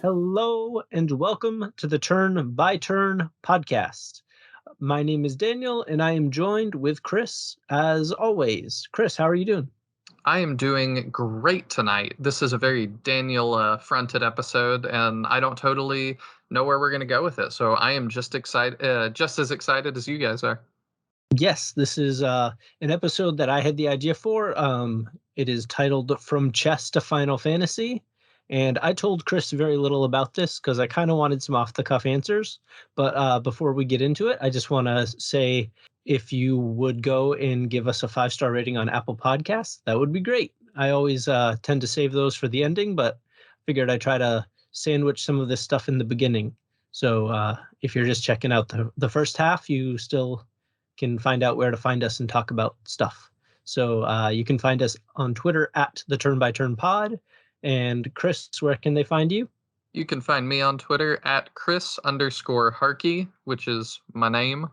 Hello and welcome to the Turn by Turn podcast. My name is Daniel and I am joined with Chris as always. Chris, how are you doing? I am doing great tonight. This is a very Daniel fronted episode, and I don't totally know where we're going to go with it. So I am just as excited as you guys are. Yes, this is an episode that I had the idea for. It is titled From Chess to Final Fantasy. And I told Chris very little about this because I kind of wanted some off the cuff answers. But before we get into it, I just want to say if you would go and give us a 5-star rating on Apple Podcasts, that would be great. I always tend to save those for the ending, but figured I'd try to sandwich some of this stuff in the beginning. So if you're just checking out the first half, you still can find out where to find us and talk about stuff. So you can find us on Twitter at the Turn by Turn Pod. And Chris, where can they find you? You can find me on Twitter at Chris_Harkey, which is my name.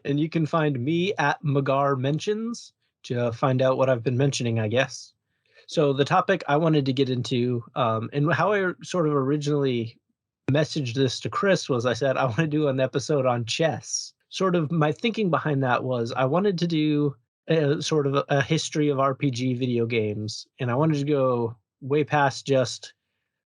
And you can find me at McGarr Mentions to find out what I've been mentioning, I guess. So the topic I wanted to get into, and how I sort of originally messaged this to Chris was I said I want to do an episode on chess. Sort of my thinking behind that was I wanted to do sort of a history of RPG video games, and I wanted to go way past just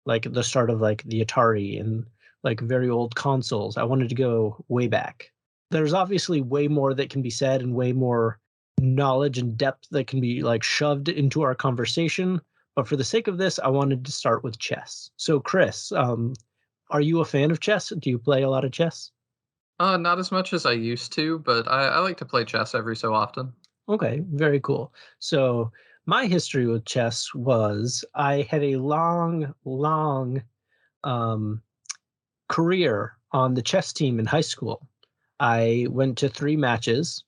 like the start of like the Atari and like very old consoles. I wanted to go way back. There's obviously way more that can be said and way more knowledge and depth that can be like shoved into our conversation. But for the sake of this, I wanted to start with chess. So, Chris, are you a fan of chess? Do you play a lot of chess? Not as much as I used to, but I like to play chess every so often. Okay, very cool. So, my history with chess was I had a long um, career on the chess team in high school. I went to 3 matches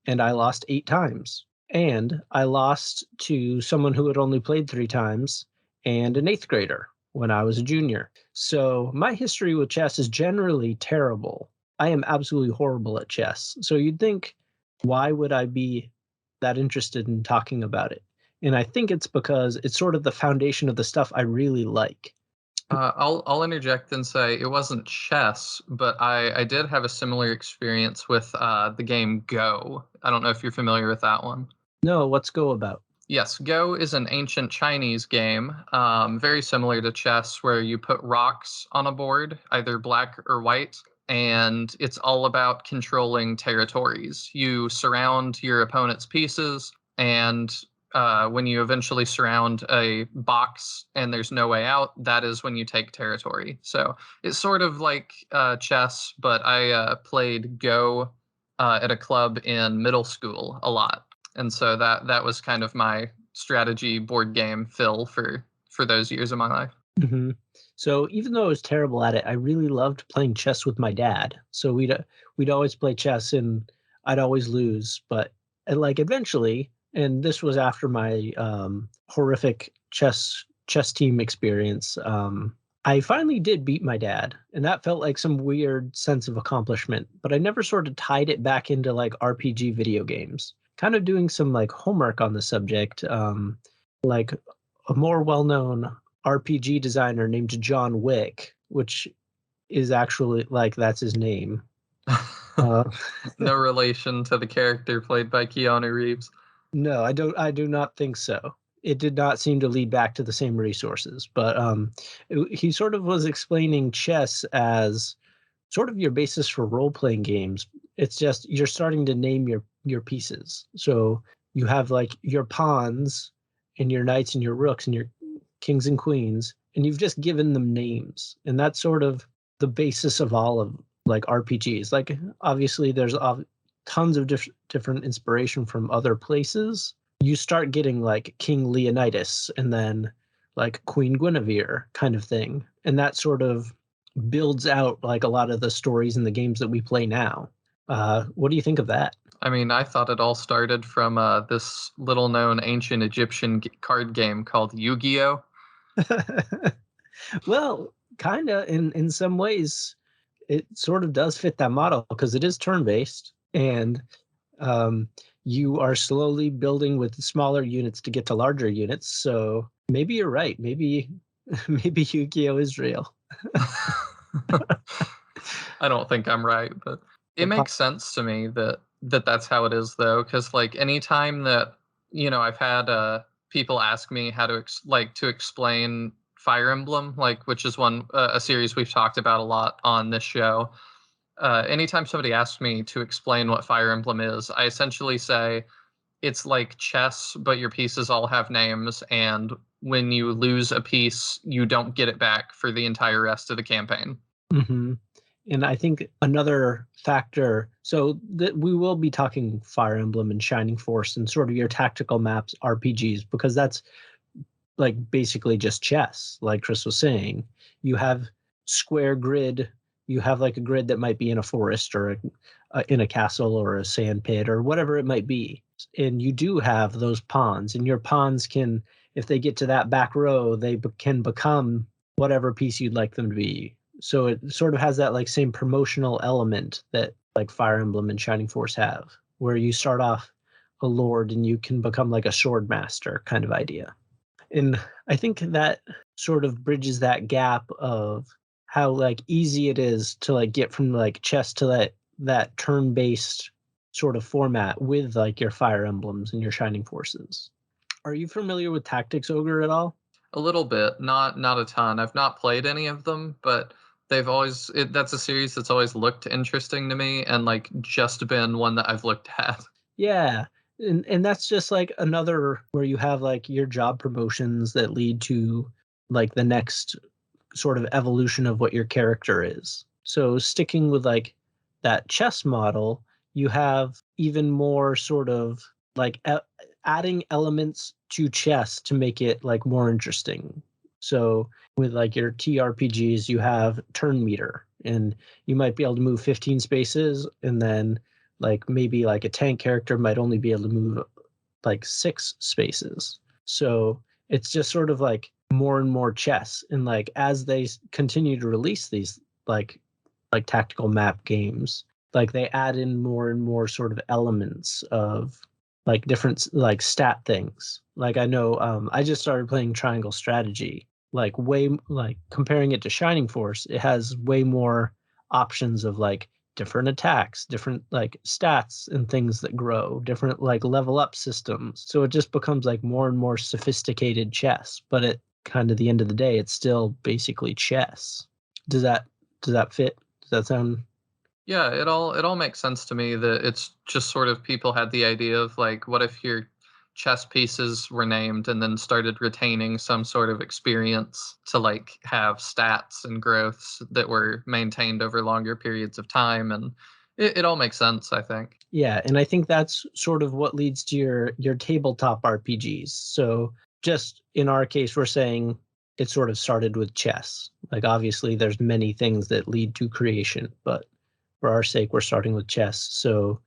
and I lost 8 times. And I lost to someone who had only played 3 times and an 8th grader when I was a junior. So my history with chess is generally terrible. I am absolutely horrible at chess. So you'd think, why would I be that interested in talking about it? And I think it's because it's sort of the foundation of the stuff I really like. I'll interject and say it wasn't chess, but I did have a similar experience with the game Go. I don't know if you're familiar with that one. No, what's Go about? Yes, Go is an ancient Chinese game, very similar to chess, where you put rocks on a board, either black or white, and it's all about controlling territories. You surround your opponent's pieces, and when you eventually surround a box and there's no way out, that is when you take territory. So it's sort of like chess, but I played Go at a club in middle school a lot. And so that was kind of my strategy board game fill for those years of my life. Hmm. So even though I was terrible at it, I really loved playing chess with my dad. So we'd always play chess, and I'd always lose. But like eventually, and this was after my horrific chess team experience. I finally did beat my dad, and that felt like some weird sense of accomplishment. But I never sort of tied it back into like RPG video games. Kind of doing some like homework on the subject, like a more well-known RPG designer named John Wick, which is actually like that's his name. Uh, No relation to the character played by Keanu Reeves. no, I do not think so. It did not seem to lead back to the same resources, but he sort of was explaining chess as sort of your basis for role-playing games. It's just you're starting to name your pieces. So you have like your pawns and your knights and your rooks and your kings and queens, and you've just given them names. And that's sort of the basis of all of like RPGs. Like obviously there's tons of different inspiration from other places. You start getting like King Leonidas and then like Queen Guinevere kind of thing. And that sort of builds out like a lot of the stories in the games that we play now. What do you think of that? I mean, I thought it all started from this little known ancient Egyptian card game called Yu-Gi-Oh! Well, kind of in some ways, it sort of does fit that model because it is turn based, and you are slowly building with smaller units to get to larger units. So maybe you're right. Maybe Maybe Yu-Gi-Oh is real. I don't think I'm right, but it The po makes sense to me that that's how it is though, because like anytime that I've had people ask me how to to explain Fire Emblem, like which is one a series we've talked about a lot on this show. Anytime somebody asks me to explain what Fire Emblem is, I essentially say it's like chess, but your pieces all have names, and when you lose a piece, you don't get it back for the entire rest of the campaign. Mhm. And I think another factor, so that we will be talking Fire Emblem and Shining Force and sort of your tactical maps RPGs, because that's like basically just chess, like Chris was saying. You have square grid, you have like a grid that might be in a forest or in a castle or a sand pit or whatever it might be. And you do have those pawns, and your pawns can, if they get to that back row, they can become whatever piece you'd like them to be. So it sort of has that like same promotional element that like Fire Emblem and Shining Force have, where you start off a lord and you can become like a sword master kind of idea. And I think that sort of bridges that gap of how like easy it is to like get from like chess to that turn-based sort of format with like your Fire Emblems and your Shining Forces. Are you familiar with Tactics Ogre at all? A little bit, not a ton. I've not played any of them, but that's a series that's always looked interesting to me and like just been one that I've looked at. Yeah. And that's just like another where you have like your job promotions that lead to like the next sort of evolution of what your character is. So sticking with like that chess model, you have even more sort of like adding elements to chess to make it like more interesting. So with like your TRPGs, you have turn meter, and you might be able to move 15 spaces, and then like maybe like a tank character might only be able to move like 6 spaces. So it's just sort of like more and more chess. And like as they continue to release these like tactical map games, like they add in more and more sort of elements of like different like stat things. Like I know I just started playing Triangle Strategy. Like way like comparing it to Shining Force, it has way more options of like different attacks, different like stats and things that grow, different like level up systems. So it just becomes like more and more sophisticated chess. But at kind of the end of the day, it's still basically chess. Does that does that fit? Does that sound Yeah, it all makes sense to me that it's just sort of people had the idea of like, what if your chess pieces were named and then started retaining some sort of experience to like have stats and growths that were maintained over longer periods of time, and it all makes sense, I think. yeah, and I think that's sort of what leads to your tabletop RPGs. So just in our case, we're saying it sort of started with chess. Like obviously there's many things that lead to creation, but for our sake, we're starting with chess. So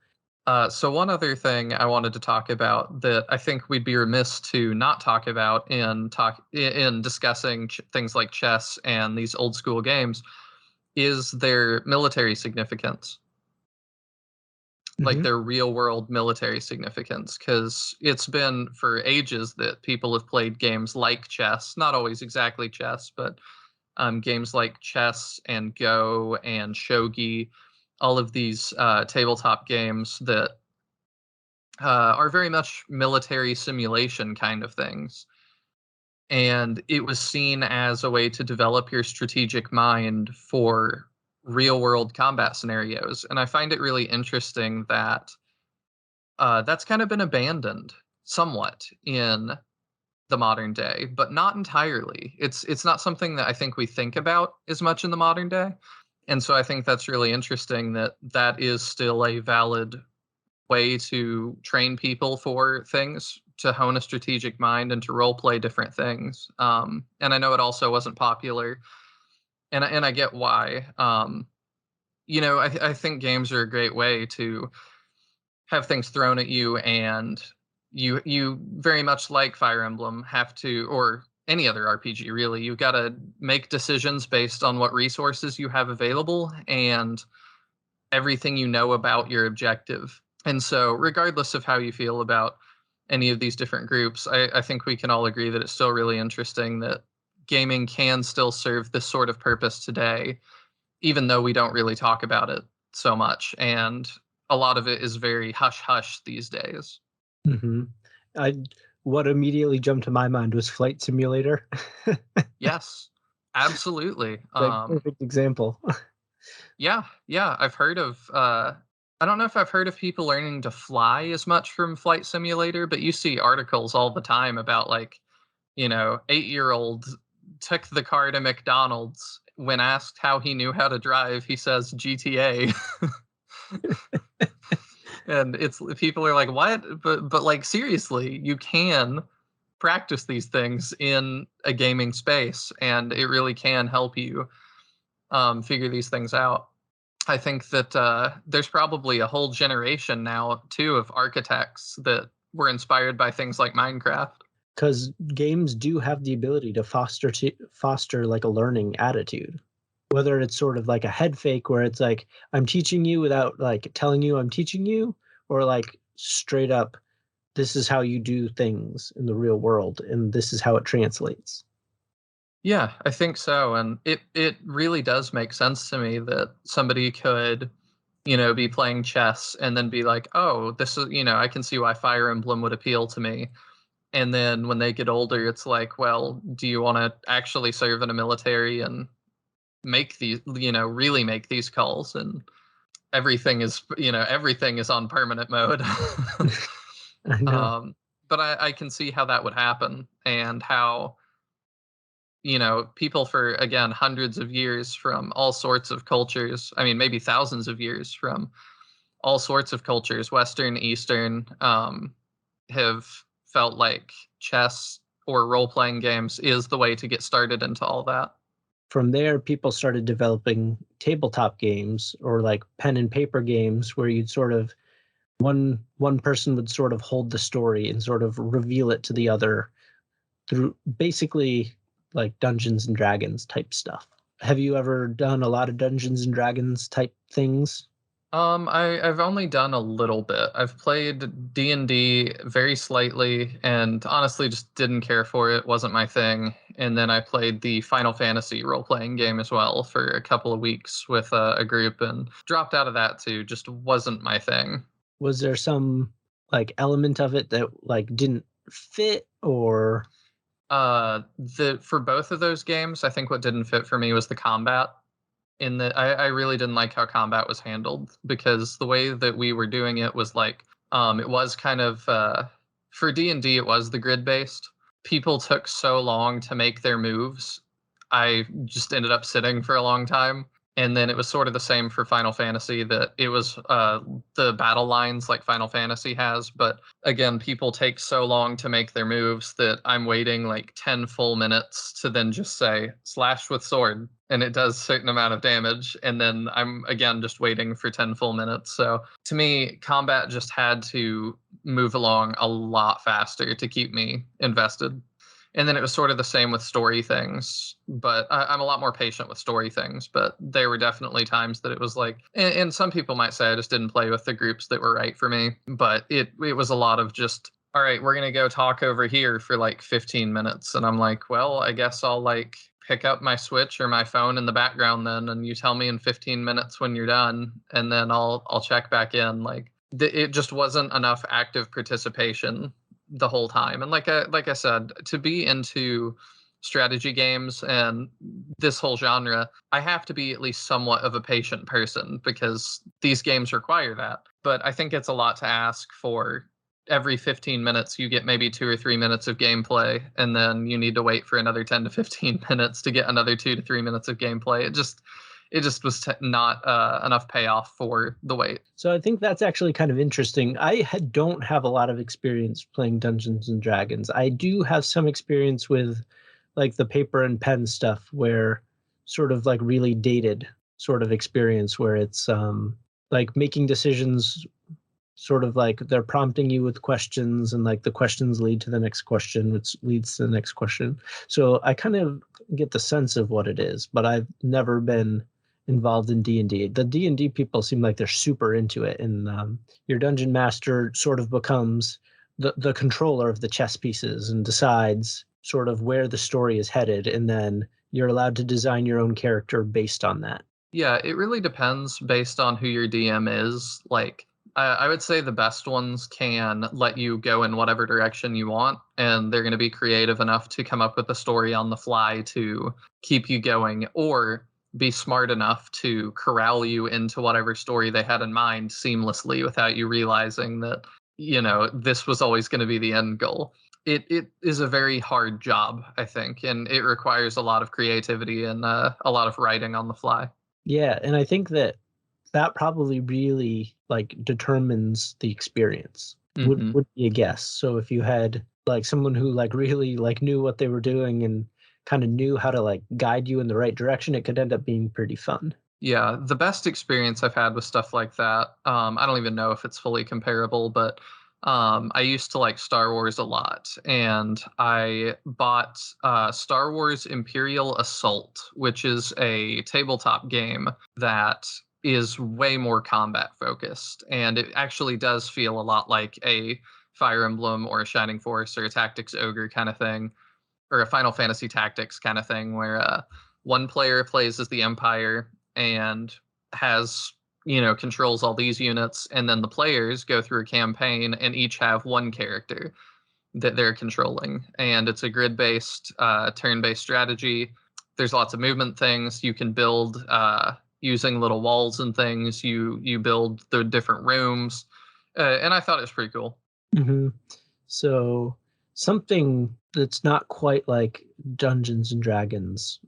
So one other thing I wanted to talk about that I think we'd be remiss to not talk about in discussing things like chess and these old school games is their military significance, like mhm. their real world military significance, because it's been for ages that people have played games like chess, not always exactly chess, but games like chess and Go and Shogi, all of these tabletop games that are very much military simulation kind of things. And it was seen as a way to develop your strategic mind for real world combat scenarios. And I find it really interesting that that's kind of been abandoned somewhat in the modern day, but not entirely. It's not something that I think we think about as much in the modern day. And so I think that's really interesting that that is still a valid way to train people for things, to hone a strategic mind and to role play different things. And I know it also wasn't popular, and I get why. I think games are a great way to have things thrown at you, and you very much like Fire Emblem have to, or any other RPG really, you've got to make decisions based on what resources you have available and everything you know about your objective. And so, regardless of how you feel about any of these different groups, I think we can all agree that it's still really interesting that gaming can still serve this sort of purpose today, even though we don't really talk about it so much. And a lot of it is very hush hush these days. Hmm. I What immediately jumped to my mind was Flight Simulator. Yes, absolutely. Like perfect example. Yeah, yeah. I've heard of I don't know if I've heard of people learning to fly as much from Flight Simulator, but you see articles all the time about like, 8-year-old took the car to McDonald's. When asked how he knew how to drive, he says GTA. And it's people are like, "What?" But like seriously, you can practice these things in a gaming space, and it really can help you figure these things out. I think that there's probably a whole generation now too of architects that were inspired by things like Minecraft. Because games do have the ability to foster like a learning attitude, whether it's sort of like a head fake where it's like I'm teaching you without like telling you I'm teaching you, or like straight up this is how you do things in the real world and this is how it translates. Yeah, I think so, and it really does make sense to me that somebody could, be playing chess and then be like, "Oh, this is, I can see why Fire Emblem would appeal to me." And then when they get older, it's like, "Well, do you want to actually serve in a military and make these, really make these calls?" And everything is on permanent mode. I know. um, but I can see how that would happen and how people for, again, hundreds of years from all sorts of cultures. I mean, maybe thousands of years from all sorts of cultures, Western, Eastern, have felt like chess or role playing games is the way to get started into all that. From there, people started developing tabletop games or like pen and paper games where you'd sort of one person would sort of hold the story and sort of reveal it to the other through basically like Dungeons and Dragons type stuff. Have you ever done a lot of Dungeons and Dragons type things? I've only done a little bit. I've played D&D very slightly and honestly just didn't care for it, wasn't my thing. And then I played the Final Fantasy role-playing game as well for a couple of weeks with a group and dropped out of that too, just wasn't my thing. Was there some like element of it that like didn't fit or The For both of those games, I think what didn't fit for me was the combat. In that I really didn't like how combat was handled because the way that we were doing it was like it was kind of for D&D it was the grid based. People took so long to make their moves. I just ended up sitting for a long time. And then it was sort of the same for Final Fantasy, that it was the battle lines like Final Fantasy has, but again, people take so long to make their moves that I'm waiting like 10 full minutes to then just say slash with sword, and it does a certain amount of damage, and then I'm again just waiting for 10 full minutes. So to me, combat just had to move along a lot faster to keep me invested. And then it was sort of the same with story things, but I'm a lot more patient with story things. But there were definitely times that it was like, and some people might say I just didn't play with the groups that were right for me. But it was a lot of just, all right, we're gonna go talk over here for like 15 minutes, and I'm like, well, I guess I'll like pick up my Switch or my phone in the background then, and you tell me in 15 minutes when you're done, and then I'll check back in. Like it just wasn't enough active participation the whole time. And like I said, to be into strategy games and this whole genre, I have to be at least somewhat of a patient person because these games require that. But I think it's a lot to ask for. Every 15 minutes you get maybe 2 or 3 minutes of gameplay, and then you need to wait for another 10 to 15 minutes to get another 2 to 3 minutes of gameplay. It just was not enough payoff for the wait. so I think that's actually kind of interesting. Don't have a lot of experience playing Dungeons and Dragons. I do have some experience with like the paper and pen stuff where sort of like really dated sort of experience where it's like making decisions sort of like they're prompting you with questions and like the questions lead to the next question which leads to the next question. So I kind of get the sense of what it is, but I've never been involved in D&D. The D&D people seem like they're super into it, and your dungeon master sort of becomes the controller of the chess pieces and decides sort of where the story is headed, and then you're allowed to design your own character based on that. Yeah, it really depends based on who your DM is. Like, I would say the best ones can let you go in whatever direction you want, and they're going to be creative enough to come up with a story on the fly to keep you going, or be smart enough to corral you into whatever story they had in mind seamlessly without you realizing that, this was always going to be the end goal. It is a very hard job, I think, and it requires a lot of creativity and a lot of writing on the fly. Yeah, and I think that that probably really, like, determines the experience, Hmm. would be a guess. So if you had, like, someone who, like, really, like, knew what they were doing and kinda knew how to, like, guide you in the right direction, it could end up being pretty fun. Yeah, the best experience I've had with stuff like that, I don't even know if it's fully comparable, but I used to like Star Wars a lot, and I bought Star Wars Imperial Assault, which is a tabletop game that is way more combat focused, and it actually does feel a lot like a Fire Emblem or a Shining Force or a Tactics Ogre kind of thing, or a Final Fantasy Tactics kind of thing, where one player plays as the Empire and has, controls all these units, and then the players go through a campaign and each have one character that they're controlling, and it's a grid-based, turn-based strategy. There's lots of movement things you can build using little walls and things. You build the different rooms, and I thought it was pretty cool. Mhm. So, something that's not quite like Dungeons& and Dragons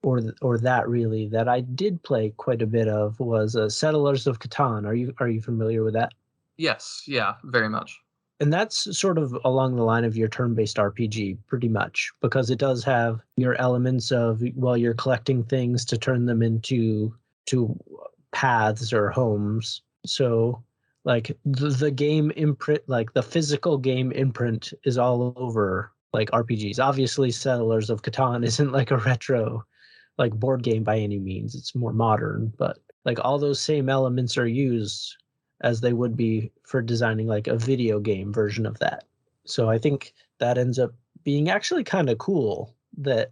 or that really, that I did play quite a bit of was, Settlers of Catan. Are you familiar with that? Yes, yeah, very much. And that's sort of along the line of your turn-based RPG, pretty much, because it does have your elements of, well, you're collecting things to turn them into to paths or homes. So, like the game imprint, like the physical game imprint, is all over like RPGs. Obviously, Settlers of Catan isn't like a retro like board game by any means. It's more modern, but like all those same elements are used as they would be for designing like a video game version of that. So I think that ends up being actually kind of cool that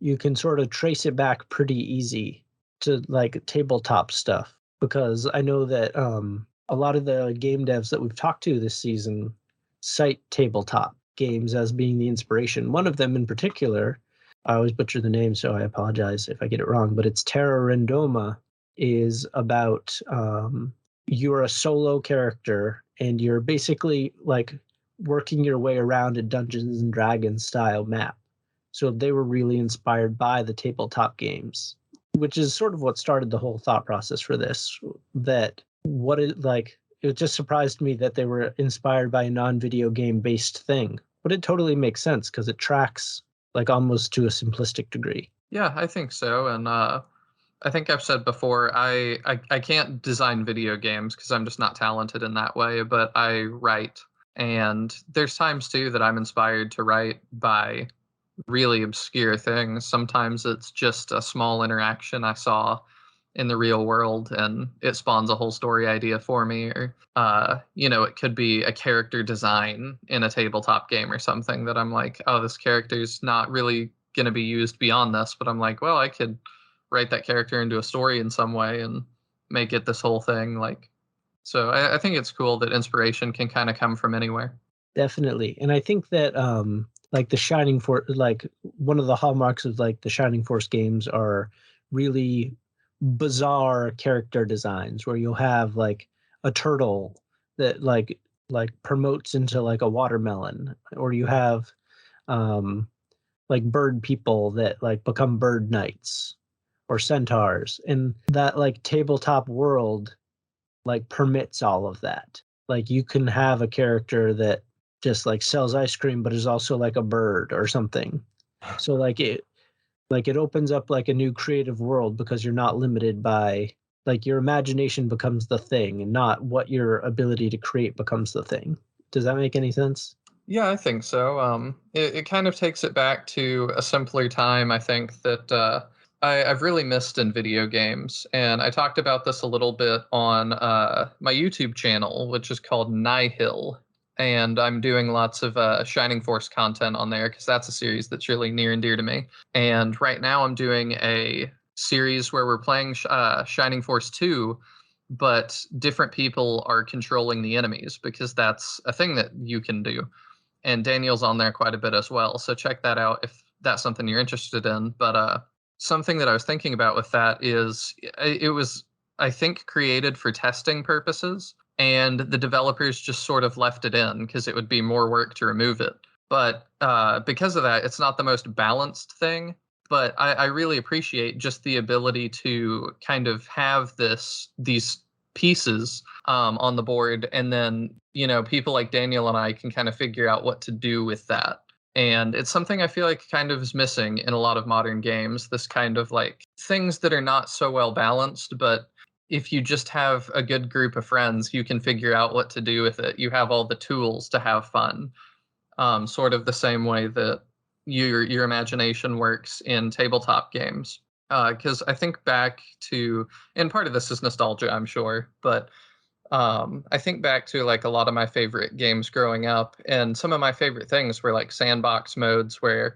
you can sort of trace it back pretty easy to like tabletop stuff, because I know that a lot of the game devs that we've talked to this season cite tabletop games as being the inspiration. One of them in particular, I always butcher the name, so I apologize if I get it wrong, but it's Terra Rendoma, is about you're a solo character and you're basically like working your way around a Dungeons and Dragons style map. So they were really inspired by the tabletop games, which is sort of what started the whole thought process for this. That what it like it just surprised me that they were inspired by a non-video game based thing, but it totally makes sense because it tracks like almost to a simplistic degree. Yeah, I think so, and I think I've said before, I can't design video games because I'm just not talented in that way, but I write. And there's times too that I'm inspired to write by really obscure things. Sometimes it's just a small interaction I saw in the real world and it spawns a whole story idea for me. Or, it could be a character design in a tabletop game or something that I'm like, oh, this character's not really going to be used beyond this. But I'm like, well, I could write that character into a story in some way and make it this whole thing. Like, so I think it's cool that inspiration can kind of come from anywhere. Definitely. And I think that like the Shining Force, like one of the hallmarks of like the Shining Force games are really bizarre character designs where you'll have like a turtle that like promotes into like a watermelon, or you have um like bird people that like become bird knights or centaurs, and that like tabletop world like permits all of that. Like you can have a character that just like sells ice cream but is also like a bird or something. So like it opens up like a new creative world because you're not limited by, like, your imagination becomes the thing and not what your ability to create becomes the thing. Does that make any sense? Yeah, I think so. It kind of takes it back to a simpler time, I think, that I've really missed in video games. And I talked about this a little bit on my YouTube channel, which is called Nihil. and I'm doing lots of Shining Force content on there because that's a series that's really near and dear to me. And right now I'm doing a series where we're playing Shining Force 2, but different people are controlling the enemies because that's a thing that you can do. And Daniel's on there quite a bit as well, so check that out if that's something you're interested in. But something that I was thinking about with that is it was, I think, created for testing purposes, and the developers just sort of left it in because it would be more work to remove it. But because of that, it's not the most balanced thing. But I really appreciate just the ability to kind of have these pieces on the board, and then people like Daniel and I can kind of figure out what to do with that. And it's something I feel like kind of is missing in a lot of modern games. This kind of like things that are not so well balanced, but if you just have a good group of friends, you can figure out what to do with it. You have all the tools to have fun, sort of the same way that your imagination works in tabletop games. Because I think back to, and part of this is nostalgia, I'm sure, but I think back to like a lot of my favorite games growing up, and some of my favorite things were like sandbox modes where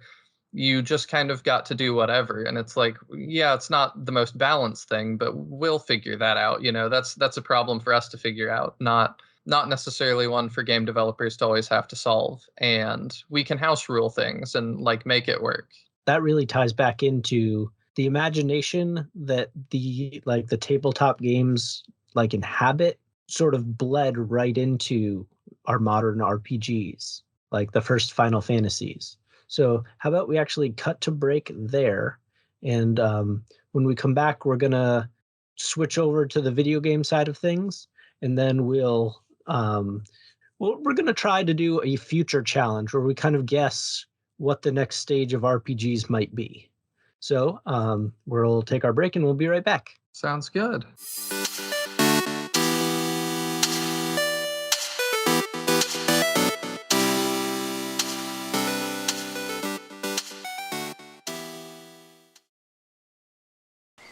you just kind of got to do whatever. And it's like, yeah, it's not the most balanced thing, but we'll figure that out. That's a problem for us to figure out, not necessarily one for game developers to always have to solve. And we can house rule things and like make it work. That really ties back into the imagination that the tabletop games like inhabit sort of bled right into our modern RPGs, like the first Final Fantasies. So how about we actually cut to break there, and when we come back, we're gonna switch over to the video game side of things, and then we're gonna try to do a future challenge where we kind of guess what the next stage of RPGs might be. So we'll take our break and we'll be right back. Sounds good.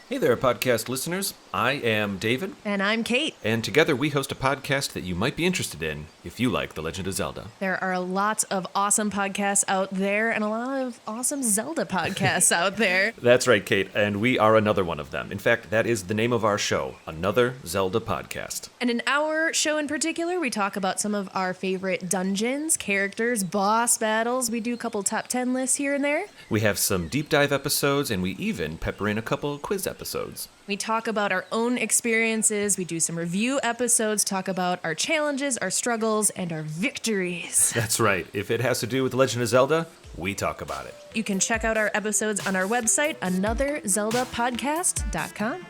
Hey there, podcast listeners. I am David. And I'm Kate. And together we host a podcast that you might be interested in if you like The Legend of Zelda. There are lots of awesome podcasts out there and a lot of awesome Zelda podcasts out there. That's right, Kate, and we are another one of them. In fact, that is the name of our show, Another Zelda Podcast. And in our show in particular, we talk about some of our favorite dungeons, characters, boss battles. We do a couple top 10 lists here and there. We have some deep dive episodes, and we even pepper in a couple quiz episodes. We talk about our own experiences. We do some review episodes, talk about our challenges, our struggles, and our victories. That's right. If it has to do with The Legend of Zelda, we talk about it. You can check out our episodes on our website, anotherzeldapodcast.com.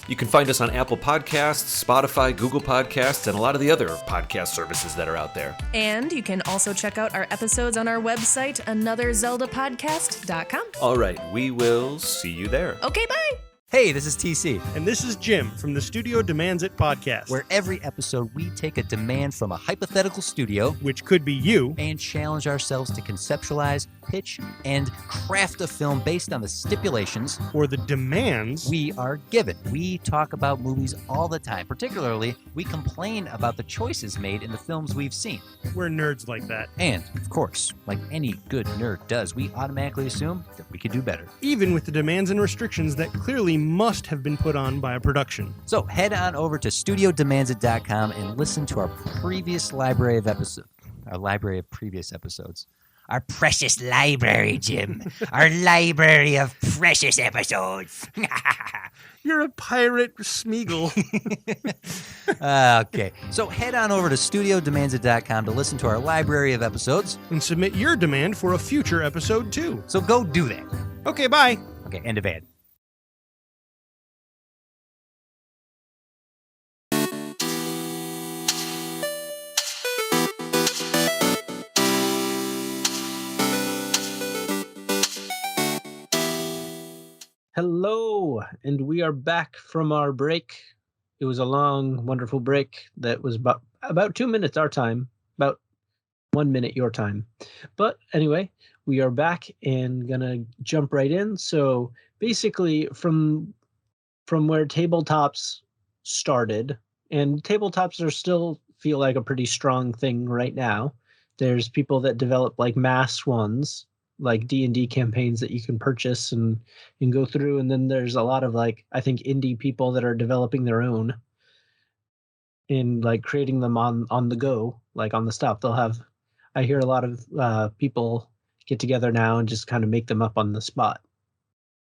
You can find us on Apple Podcasts, Spotify, Google Podcasts, and a lot of the other podcast services that are out there. And you can also check out our episodes on our website, anotherzeldapodcast.com. All right, we will see you there. Okay, bye. Hey, this is TC. And this is Jim from the Studio Demands It podcast, Where every episode we take a demand from a hypothetical studio, which could be you, and challenge ourselves to conceptualize, pitch, and craft a film based on the stipulations or the demands we are given. We talk about movies all the time. Particularly, we complain about the choices made in the films we've seen. We're nerds like that. And, of course, like any good nerd does, we automatically assume that we could do better. Even with the demands and restrictions that clearly must have been put on by a production. So head on over to studiodemandsit.com and listen to our previous library of episodes. Our library of previous episodes. Our precious library, Jim. Our library of precious episodes. You're a pirate, Smeagol. Okay, so head on over to studiodemandsit.com to listen to our library of episodes. And submit your demand for a future episode too. So go do that. Okay, bye. Okay, end of ad. Hello, and we are back from our break. It was a long, wonderful break that was about 2 minutes our time, about 1 minute your time. But anyway, we are back and gonna jump right in. So basically, from where tabletops started, and tabletops are still feel like a pretty strong thing right now. There's people that develop like mass ones, like D&D campaigns that you can purchase and go through. And then there's a lot of like, I think, indie people that are developing their own and like creating them on the go, like on the stop. They'll have, I hear a lot of people get together now and just kind of make them up on the spot.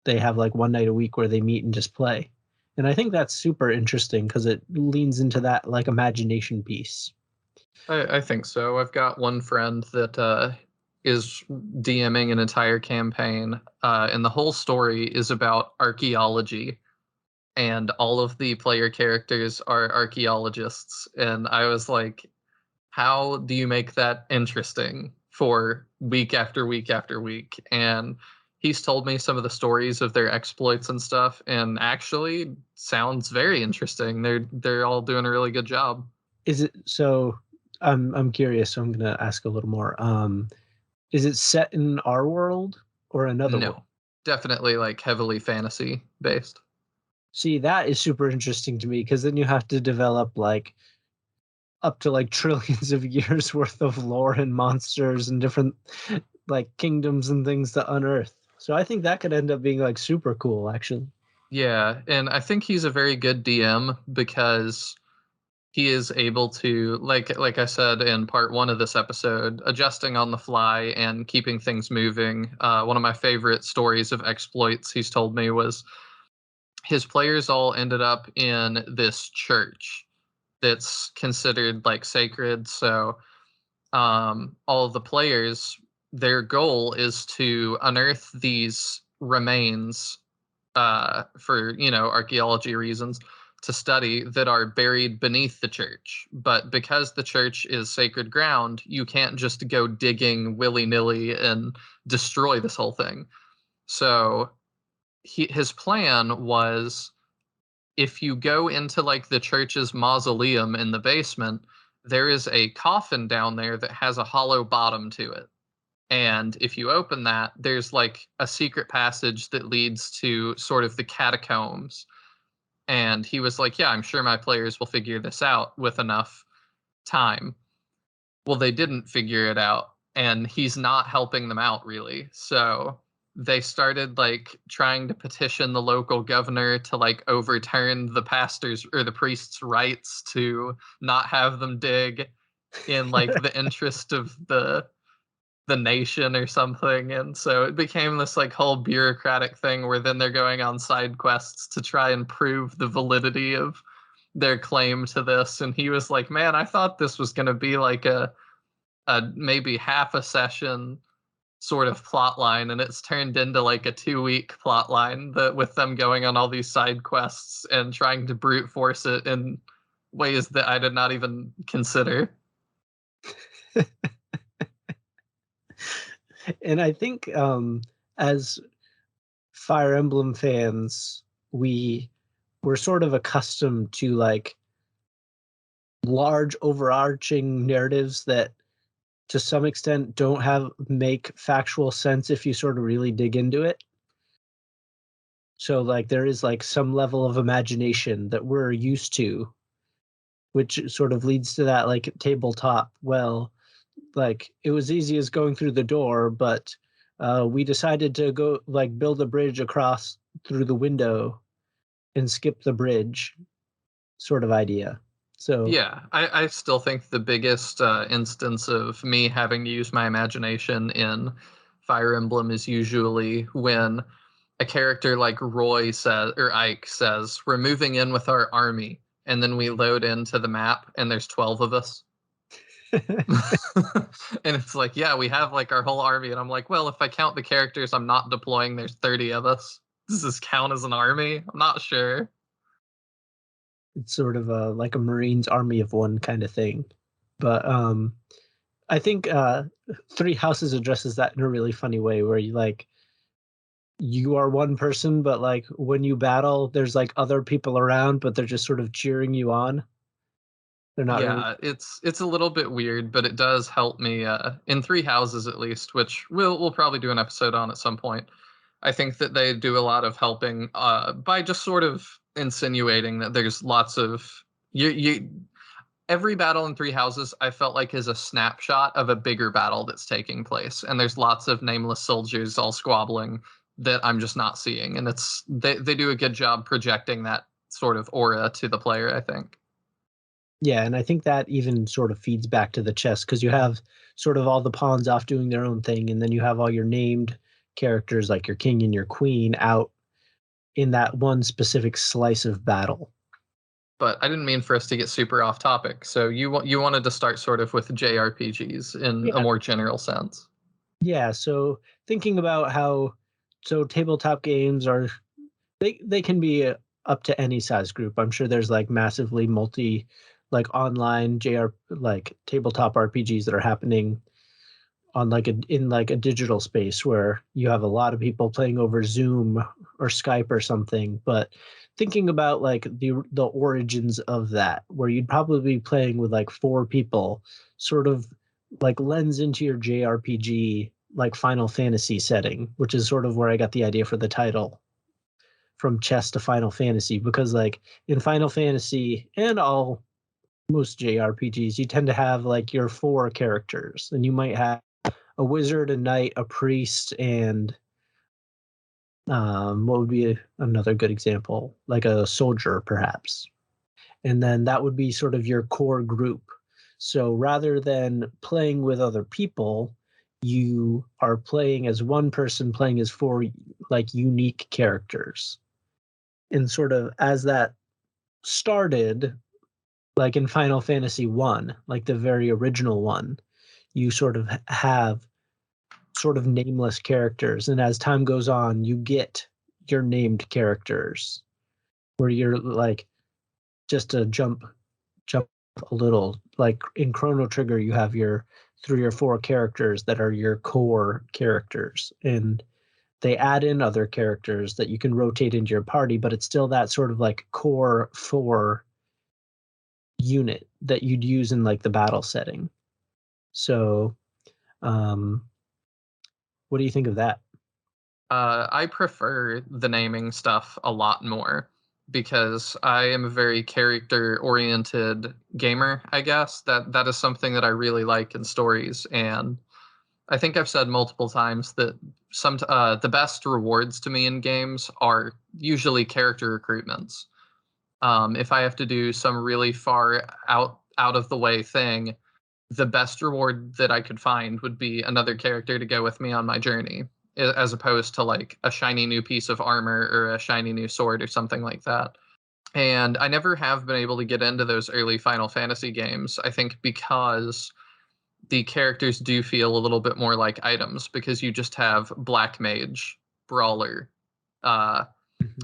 They have like one night a week where they meet and just play. And I think that's super interesting because it leans into that like imagination piece. I think so. I've got one friend that is DMing an entire campaign, and the whole story is about archaeology, and all of the player characters are archaeologists. And I was like, how do you make that interesting for week after week after week? And he's told me some of the stories of their exploits and stuff, and actually sounds very interesting. They're all doing a really good job. Is it so? I'm curious, so I'm gonna ask a little more. Is it set in our world or another world? No, definitely like heavily fantasy based. See, that is super interesting to me because then you have to develop like up to like trillions of years worth of lore and monsters and different like kingdoms and things to unearth. So I think that could end up being like super cool, actually. Yeah, and I think he's a very good DM because he is able to, like I said in part one of this episode, adjusting on the fly and keeping things moving. One of my favorite stories of exploits he's told me was his players all ended up in this church that's considered like sacred. So all of the players, their goal is to unearth these remains for archaeology reasons, to study, that are buried beneath the church. But because the church is sacred ground, you can't just go digging willy-nilly and destroy this whole thing. So his plan was, if you go into like the church's mausoleum in the basement, there is a coffin down there that has a hollow bottom to it. And if you open that, there's like a secret passage that leads to sort of the catacombs. And he was like, yeah, I'm sure my players will figure this out with enough time. Well, they didn't figure it out, and he's not helping them out really. So they started like trying to petition the local governor to like overturn the pastor's or the priest's rights to not have them dig, in like the interest of the nation or something. And so it became this like whole bureaucratic thing where then they're going on side quests to try and prove the validity of their claim to this. And he was like, man, I thought this was going to be like a maybe half a session sort of plot line, and it's turned into like a 2-week plot line that with them going on all these side quests and trying to brute force it in ways that I did not even consider. And I think as Fire Emblem fans, we're sort of accustomed to like large overarching narratives that to some extent don't make factual sense if you sort of really dig into it. So like there is like some level of imagination that we're used to, which sort of leads to that like tabletop, well, like it was easy as going through the door, but we decided to go like build a bridge across through the window and skip the bridge sort of idea. So Yeah, I still think the biggest instance of me having to use my imagination in Fire Emblem is usually when a character like Roy says, or Ike says, we're moving in with our army. And then we load into the map and there's 12 of us. And it's like, yeah, we have like our whole army. And I'm like, well, if I count the characters I'm not deploying, there's 30 of us. Does this count as an army? I'm not sure. it's sort of like a Marines army of one kind of thing. But I think Three Houses addresses that in a really funny way where you are one person, but like when you battle, there's like other people around, but they're just sort of cheering you on. They're not really. Yeah, it's a little bit weird, but it does help me in Three Houses at least, which we'll probably do an episode on at some point. I think that they do a lot of helping by just sort of insinuating that there's lots of you every battle in Three Houses I felt like is a snapshot of a bigger battle that's taking place, and there's lots of nameless soldiers all squabbling that I'm just not seeing, and they do a good job projecting that sort of aura to the player, I think. Yeah, and I think that even sort of feeds back to the chess because you have sort of all the pawns off doing their own thing, and then you have all your named characters like your king and your queen out in that one specific slice of battle. But I didn't mean for us to get super off topic. So you wanted to start sort of with JRPGs in a Yeah. more general sense. Yeah, so thinking about how tabletop games are they can be up to any size group. I'm sure there's like massively multi like online JR like tabletop RPGs that are happening on like in like a digital space where you have a lot of people playing over Zoom or Skype or something. But thinking about like the origins of that, where you'd probably be playing with like 4 people, sort of like lends into your JRPG like Final Fantasy setting, which is sort of where I got the idea for the title, from chess to Final Fantasy, because like in Final Fantasy and most JRPGs, you tend to have like your 4 characters, and you might have a wizard, a knight, a priest, and what would be another good example? Like a soldier, perhaps. And then that would be sort of your core group. So rather than playing with other people, you are playing as one person, playing as 4 like unique characters. And sort of as that started, like in Final Fantasy 1, like the very original one, you sort of have sort of nameless characters, and as time goes on you get your named characters, where you're like, just to jump a little, like in Chrono Trigger you have your 3 or 4 characters that are your core characters, and they add in other characters that you can rotate into your party, but it's still that sort of like core 4 unit that you'd use in like the battle setting. So what do you think of that? I prefer the naming stuff a lot more because I am a very character-oriented gamer, I guess. That is something that I really like in stories, and I think I've said multiple times that the best rewards to me in games are usually character recruitments. If I have to do some really far out of the way thing, the best reward that I could find would be another character to go with me on my journey, as opposed to like a shiny new piece of armor or a shiny new sword or something like that. And I never have been able to get into those early Final Fantasy games, I think because the characters do feel a little bit more like items, because you just have black mage, brawler, Mhm.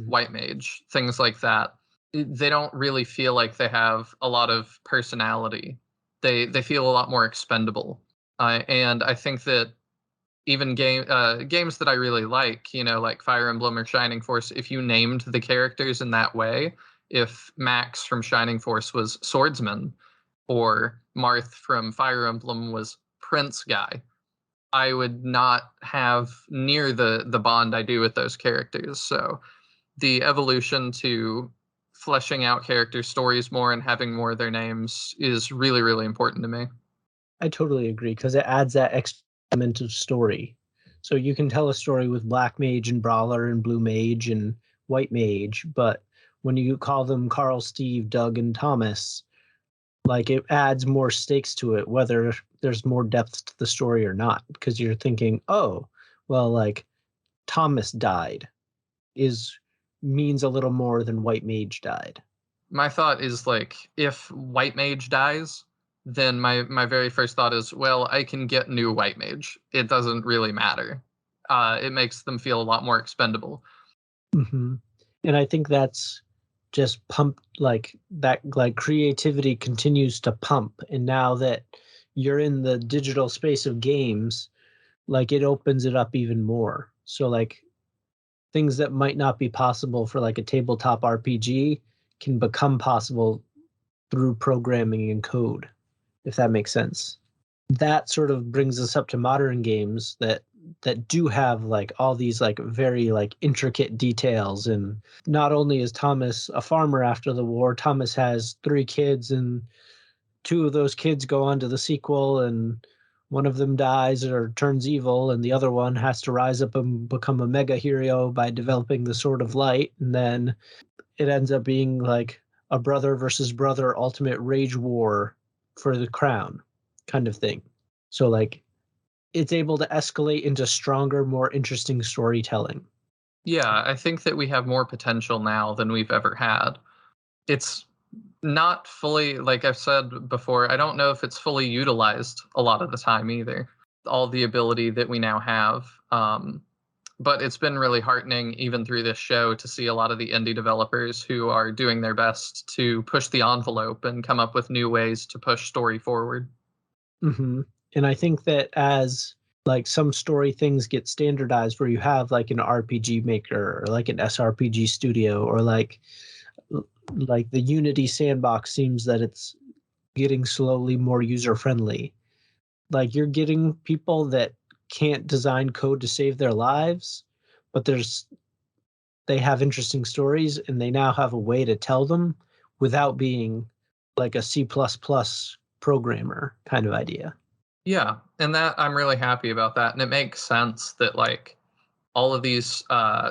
white mage, things like that. They don't really feel like they have a lot of personality. They feel a lot more expendable. And I think that even games that I really like, like Fire Emblem or Shining Force, if you named the characters in that way, if Max from Shining Force was swordsman or Marth from Fire Emblem was prince guy, I would not have near the bond I do with those characters. So the evolution to fleshing out character stories more and having more of their names is really, really important to me. I totally agree, because it adds that extra element of story. So you can tell a story with Black Mage and Brawler and Blue Mage and White Mage, but when you call them Carl, Steve, Doug, and Thomas, like it adds more stakes to it, whether there's more depth to the story or not, because you're thinking, oh, well, like Thomas died is means a little more than White Mage died. My thought is like, if white mage dies, then my very first thought is, well, I can get new white mage. It doesn't really matter. It makes them feel a lot more expendable. Hmm. And I think that's just pumped, like that, like creativity continues to pump. And now that you're in the digital space of games, like it opens it up even more. So like things that might not be possible for like a tabletop RPG can become possible through programming and code, if that makes sense. That sort of brings us up to modern games that do have like all these like very like intricate details. And not only is Thomas a farmer after the war, Thomas has 3 kids and two of those kids go on to the sequel and one of them dies or turns evil and the other one has to rise up and become a mega hero by developing the Sword of Light, and then it ends up being like a brother versus brother ultimate rage war for the crown kind of thing. So like it's able to escalate into stronger, more interesting storytelling. Yeah, I think that we have more potential now than we've ever had. It's not fully, like I've said before, I don't know if it's fully utilized a lot of the time either. All the ability that we now have. But it's been really heartening, even through this show, to see a lot of the indie developers who are doing their best to push the envelope and come up with new ways to push story forward. Mm-hmm. And I think that as like some story things get standardized where you have like an RPG maker or like an SRPG studio or like the Unity sandbox seems that it's getting slowly more user friendly. Like you're getting people that can't design code to save their lives, but they have interesting stories and they now have a way to tell them without being like a C++ programmer kind of idea. Yeah, and that I'm really happy about that. And it makes sense that like all of these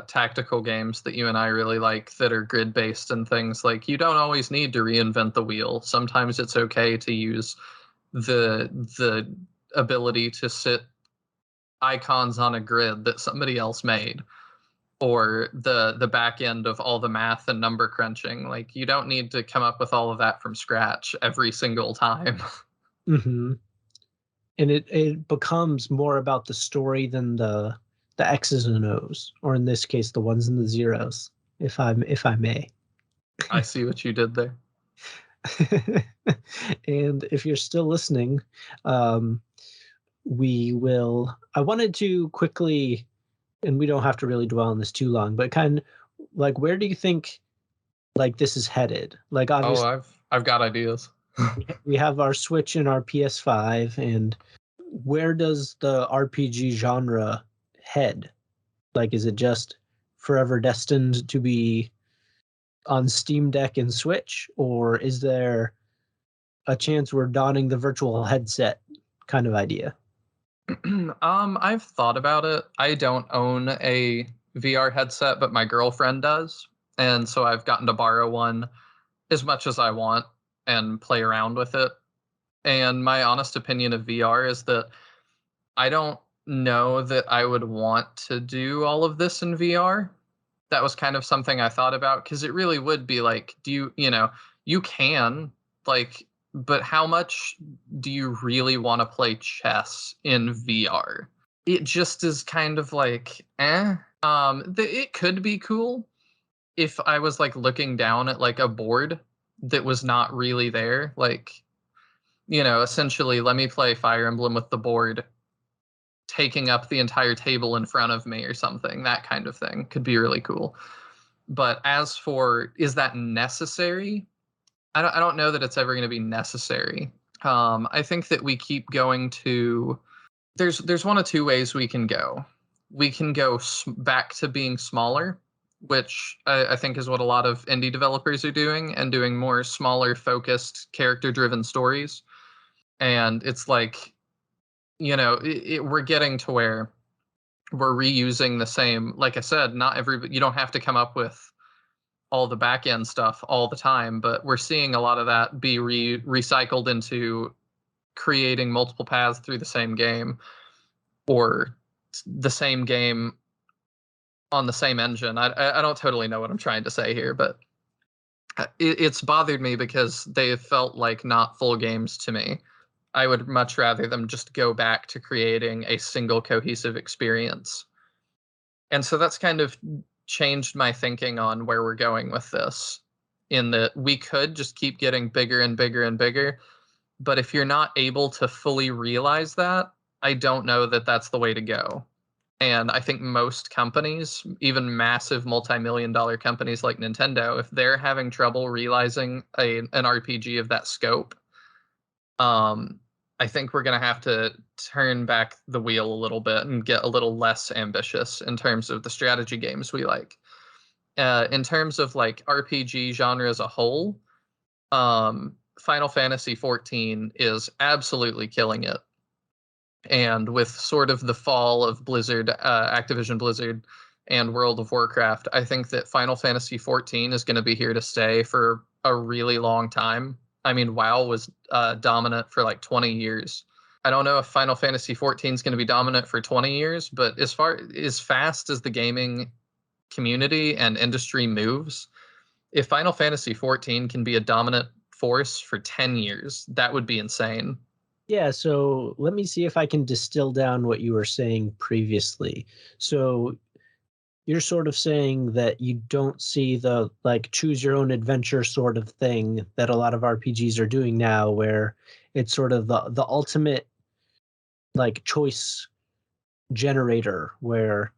tactical games that you and I really like that are grid based and things, like you don't always need to reinvent the wheel. Sometimes it's okay to use the ability to sit icons on a grid that somebody else made, or the back end of all the math and number crunching. Like you don't need to come up with all of that from scratch every single time. Mm-hmm. And it becomes more about the story than the X's and O's, or in this case, the ones and the zeros, if I may. I see what you did there. And if you're still listening, we will. I wanted to quickly, and we don't have to really dwell on this too long, but kind of like where do you think like this is headed? Like obviously, I've got ideas. we have our Switch and our PS5, and where does the RPG genre head? Like, is it just forever destined to be on Steam Deck and Switch, or is there a chance we're donning the virtual headset kind of idea? I've thought about it. I don't own a VR headset, but my girlfriend does. And so I've gotten to borrow one as much as I want and play around with it. And my honest opinion of VR is that I don't know that I would want to do all of this in VR. That was kind of something I thought about, because it really would be like, you can, like, but how much do you really want to play chess in VR? It just is kind of like, eh. It could be cool if I was like looking down at like a board that was not really there. Like, essentially, let me play Fire Emblem with the board taking up the entire table in front of me or something. That kind of thing could be really cool. But as for, is that necessary? I don't know that it's ever going to be necessary. I think that we keep going to, there's one of two ways we can go. We can go back to being smaller, which I think is what a lot of indie developers are doing, and doing more smaller, focused, character-driven stories. And it's like, we're getting to where we're reusing the same, like I said, you don't have to come up with all the back end stuff all the time, but we're seeing a lot of that be recycled into creating multiple paths through the same game, or the same game on the same engine. I don't totally know what I'm trying to say here, but it's bothered me because they felt like not full games to me. I would much rather them just go back to creating a single cohesive experience. And so that's kind of changed my thinking on where we're going with this, in that we could just keep getting bigger and bigger and bigger. But if you're not able to fully realize that, I don't know that that's the way to go. And I think most companies, even massive multi-million-dollar companies like Nintendo, if they're having trouble realizing an RPG of that scope, I think we're going to have to turn back the wheel a little bit and get a little less ambitious in terms of the strategy games we like. In terms of like RPG genre as a whole, Final Fantasy 14 is absolutely killing it. And with sort of the fall of Blizzard, Activision Blizzard, and World of Warcraft, I think that Final Fantasy 14 is going to be here to stay for a really long time. I mean, WoW was dominant for like 20 years. I don't know if Final Fantasy 14 is going to be dominant for 20 years, but as fast as the gaming community and industry moves, if Final Fantasy 14 can be a dominant force for 10 years, that would be insane. Yeah, so let me see if I can distill down what you were saying previously. So you're sort of saying that you don't see the like choose your own adventure sort of thing that a lot of RPGs are doing now, where it's sort of the ultimate like choice generator where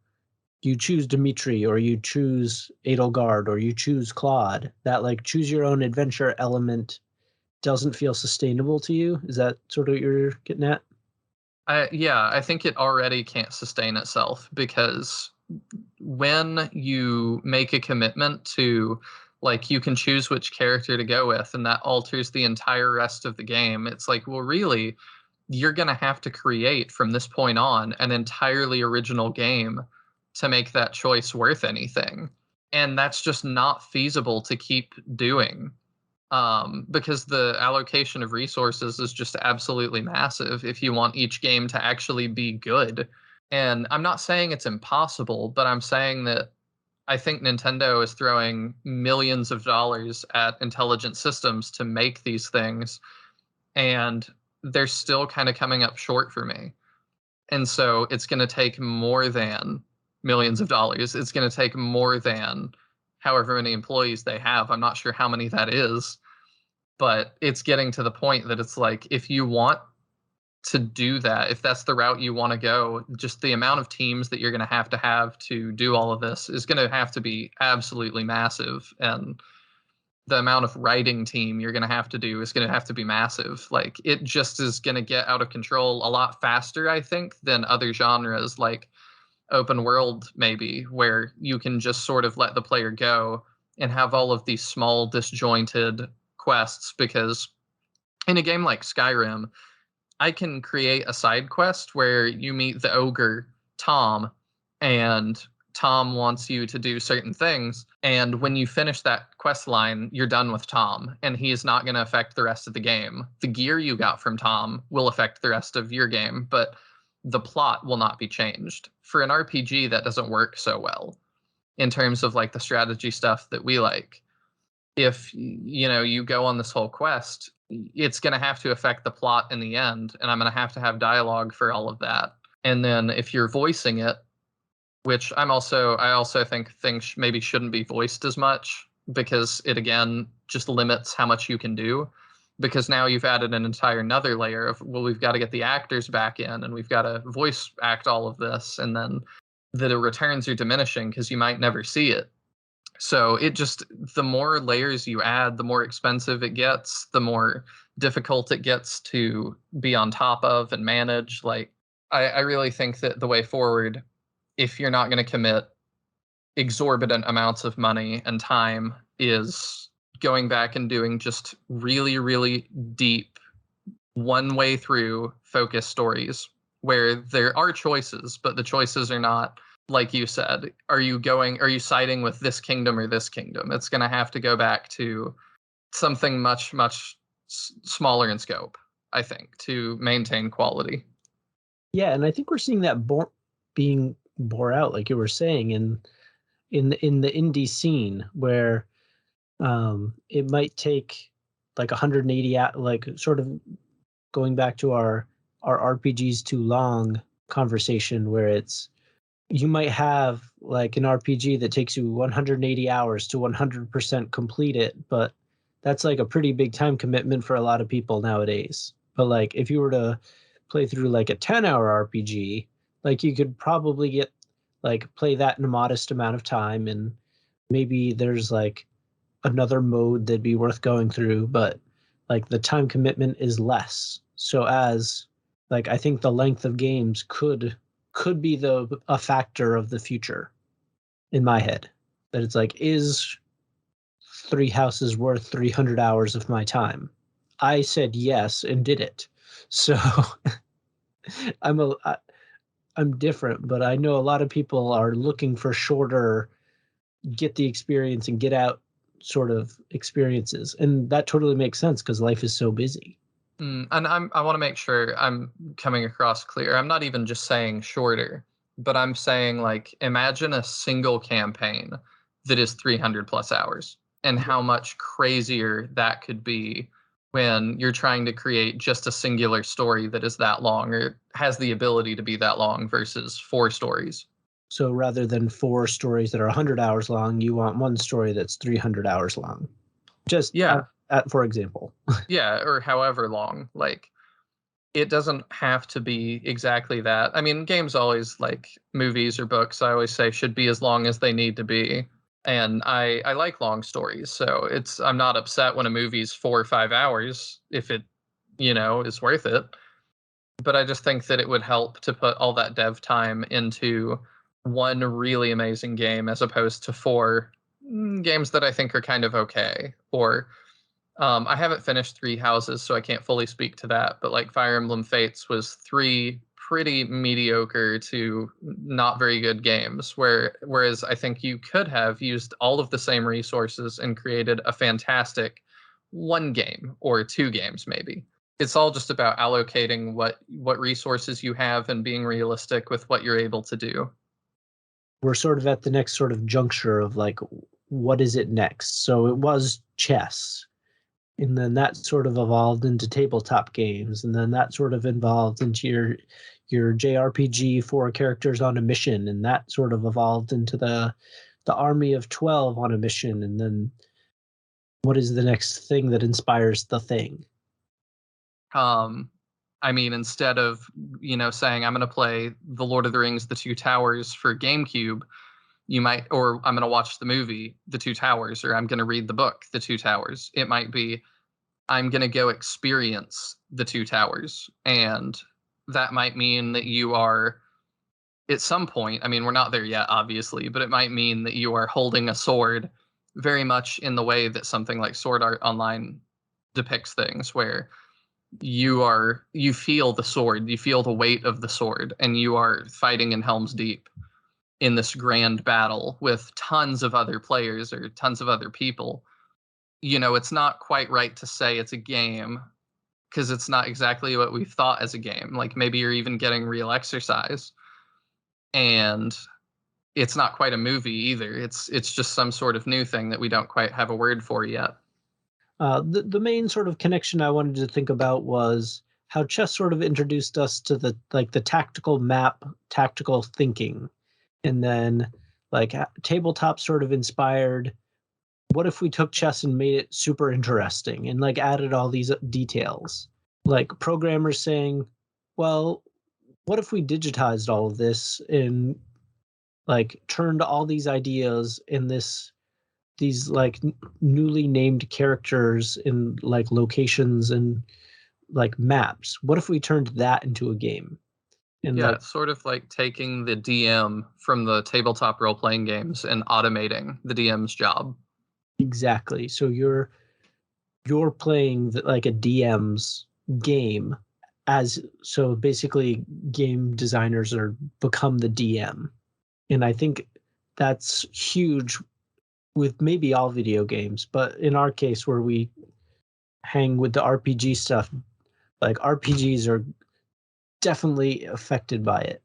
you choose Dimitri or you choose Edelgard or you choose Claude. That like choose your own adventure element doesn't feel sustainable to you. Is that sort of what you're getting at? Yeah, I think it already can't sustain itself, because when you make a commitment to, like, you can choose which character to go with and that alters the entire rest of the game, it's like, well, really, you're going to have to create from this point on an entirely original game to make that choice worth anything. And that's just not feasible to keep doing, because the allocation of resources is just absolutely massive if you want each game to actually be good. And I'm not saying it's impossible, but I'm saying that I think Nintendo is throwing millions of dollars at intelligent systems to make these things, and they're still kind of coming up short for me. And so it's going to take more than millions of dollars. It's going to take more than however many employees they have. I'm not sure how many that is, but it's getting to the point that it's like, if you want to do that, if that's the route you want to go, just the amount of teams that you're going to have to do all of this is going to have to be absolutely massive. And the amount of writing team you're going to have to do is going to have to be massive. Like, it just is going to get out of control a lot faster, I think, than other genres like open world, maybe, where you can just sort of let the player go and have all of these small disjointed quests. Because in a game like Skyrim, I can create a side quest where you meet the ogre Tom, and Tom wants you to do certain things, and when you finish that quest line, you're done with Tom, and he is not going to affect the rest of the game. The gear you got from Tom will affect the rest of your game, but the plot will not be changed. For an RPG, that doesn't work so well in terms of like the strategy stuff that we like. If you go on this whole quest, it's going to have to affect the plot in the end, and I'm going to have dialogue for all of that. And then if you're voicing it, which I also think things maybe shouldn't be voiced as much, because it again just limits how much you can do. Because now you've added an entire another layer of, well, we've got to get the actors back in and we've got to voice act all of this, and then the returns are diminishing because you might never see it. So it just, the more layers you add, the more expensive it gets, the more difficult it gets to be on top of and manage. Like, I really think that the way forward, if you're not going to commit exorbitant amounts of money and time, is going back and doing just really, really deep, one way through focus stories where there are choices, but the choices are not, like you said, are you siding with this kingdom or this kingdom? It's going to have to go back to something much, much smaller in scope, I think, to maintain quality. Yeah, and I think we're seeing that being bore out, like you were saying, in the indie scene, where it might take like 180, like sort of going back to our RPGs too long conversation, where it's, you might have like an RPG that takes you 180 hours to 100% complete it, but that's like a pretty big time commitment for a lot of people nowadays. But like if you were to play through like a 10-hour RPG, like you could probably play that in a modest amount of time, and maybe there's like another mode that'd be worth going through, but like the time commitment is less. So as like, I think the length of games could be a factor of the future in my head, that it's like, is Three Houses worth 300 hours of my time? I said yes and did it. So I'm a I, I'm different, but I know a lot of people are looking for shorter, get the experience and get out sort of experiences, and that totally makes sense because life is so busy. And I want to make sure I'm coming across clear. I'm not even just saying shorter, but I'm saying like imagine a single campaign that is 300 plus hours and how much crazier that could be when you're trying to create just a singular story that is that long or has the ability to be that long versus 4 stories. So rather than 4 stories that are 100 hours long, you want one story that's 300 hours long. Just Yeah. for example. Yeah, or however long. Like it doesn't have to be exactly that. I mean, games always, like movies or books, I always say should be as long as they need to be. And I like long stories, so I'm not upset when a movie's 4 or 5 hours if it, is worth it. But I just think that it would help to put all that dev time into one really amazing game as opposed to 4 games that I think are kind of okay. Or I haven't finished Three Houses, so I can't fully speak to that. But like Fire Emblem Fates was 3 pretty mediocre to not very good games. Whereas I think you could have used all of the same resources and created a fantastic 1 game or 2 games maybe. It's all just about allocating what resources you have and being realistic with what you're able to do. We're sort of at the next sort of juncture of like, what is it next? So it was chess, and then that sort of evolved into tabletop games, and then that sort of evolved into your JRPG, 4 characters on a mission, and that sort of evolved into the army of 12 on a mission, and then what is the next thing that inspires the thing? I mean, instead of, saying I'm going to play The Lord of the Rings, The Two Towers for GameCube, you might, or I'm going to watch the movie, The Two Towers, or I'm going to read the book, The Two Towers. It might be, I'm going to go experience The Two Towers. And that might mean that you are, at some point, I mean, we're not there yet, obviously, but it might mean that you are holding a sword very much in the way that something like Sword Art Online depicts things, where you feel the sword, you feel the weight of the sword, and you are fighting in Helm's Deep in this grand battle with tons of other players or tons of other people. It's not quite right to say it's a game because it's not exactly what we've thought as a game. Like maybe you're even getting real exercise, and it's not quite a movie either. It's just some sort of new thing that we don't quite have a word for yet. The main sort of connection I wanted to think about was how chess sort of introduced us to the tactical map, tactical thinking, and then like tabletop sort of inspired. What if we took chess and made it super interesting and like added all these details? Like programmers saying, well, what if we digitized all of this and like turned all these ideas in these like newly named characters in like locations and like maps? What if we turned that into a game? And Yeah, like it's sort of like taking the DM from the tabletop role playing games and automating the DM's job. exactly. So you're playing like a DM's game, as so basically game designers are become the DM. And I think that's huge with maybe all video games, but in our case where we hang with the RPG stuff, like RPGs are definitely affected by it.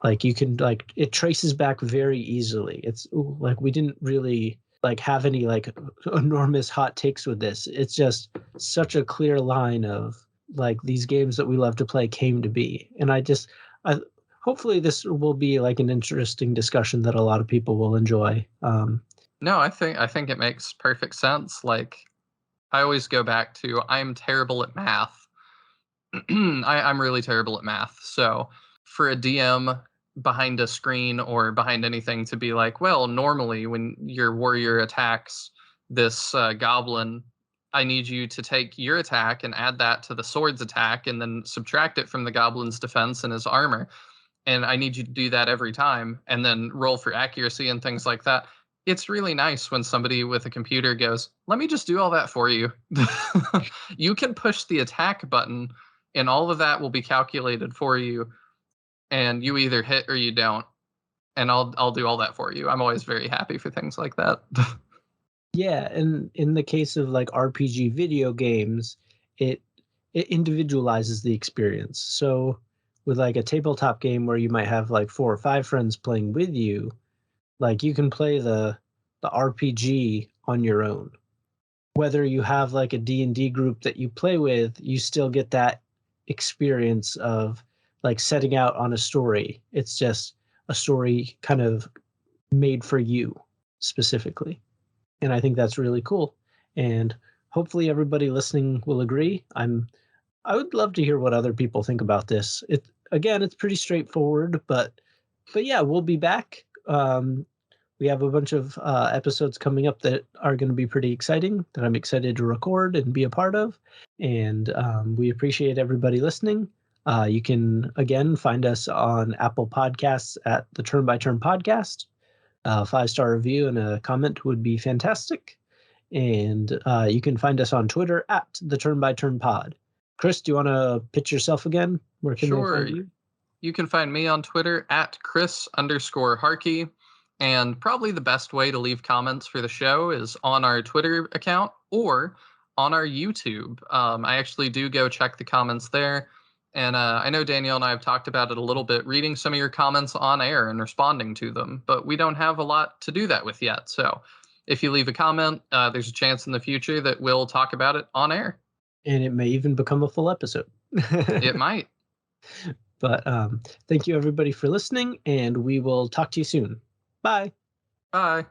Like you can like it traces back very easily. It's like we didn't really like have any like enormous hot takes with this. It's just such a clear line of like these games that we love to play came to be. And I hopefully this will be like an interesting discussion that a lot of people will enjoy. No, I think it makes perfect sense. Like I always go back to I'm terrible at math. I'm really terrible at math. So for a DM behind a screen or behind anything to be like, well, normally when your warrior attacks this goblin, I need you to take your attack and add that to the sword's attack and then subtract it from the goblin's defense and his armor. And I need you to do that every time and then roll for accuracy and things like that. It's really nice when somebody with a computer goes, let me just do all that for you. You can push the attack button and all of that will be calculated for you. And you either hit or you don't. And I'll do all that for you. I'm always very happy for things like that. Yeah, and in the case of like RPG video games, it it individualizes the experience. So with like a tabletop game where you might have like 4 or 5 friends playing with you, like you can play the RPG on your own. Whether you have like a D&D group that you play with, you still get that experience of like setting out on a story. It's just a story kind of made for you specifically. And I think that's really cool. And hopefully everybody listening will agree. I would love to hear what other people think about this. It again, it's pretty straightforward, but yeah, we'll be back. We have a bunch of episodes coming up that are going to be pretty exciting that I'm excited to record and be a part of. And we appreciate everybody listening. You can, again, find us on Apple Podcasts at the Turn by Turn Podcast. 5-star review and a comment would be fantastic. And you can find us on Twitter at the Turn by Turn Pod. Chris, do you want to pitch yourself again? Where can they Sure. find you? You can find me on Twitter at Chris_Harkey. And probably the best way to leave comments for the show is on our Twitter account or on our YouTube. I actually do go check the comments there. And I know Danielle and I have talked about it a little bit, reading some of your comments on air and responding to them. But we don't have a lot to do that with yet. So if you leave a comment, there's a chance in the future that we'll talk about it on air. And it may even become a full episode. It might. But thank you, everybody, for listening. And we will talk to you soon. Bye. Bye.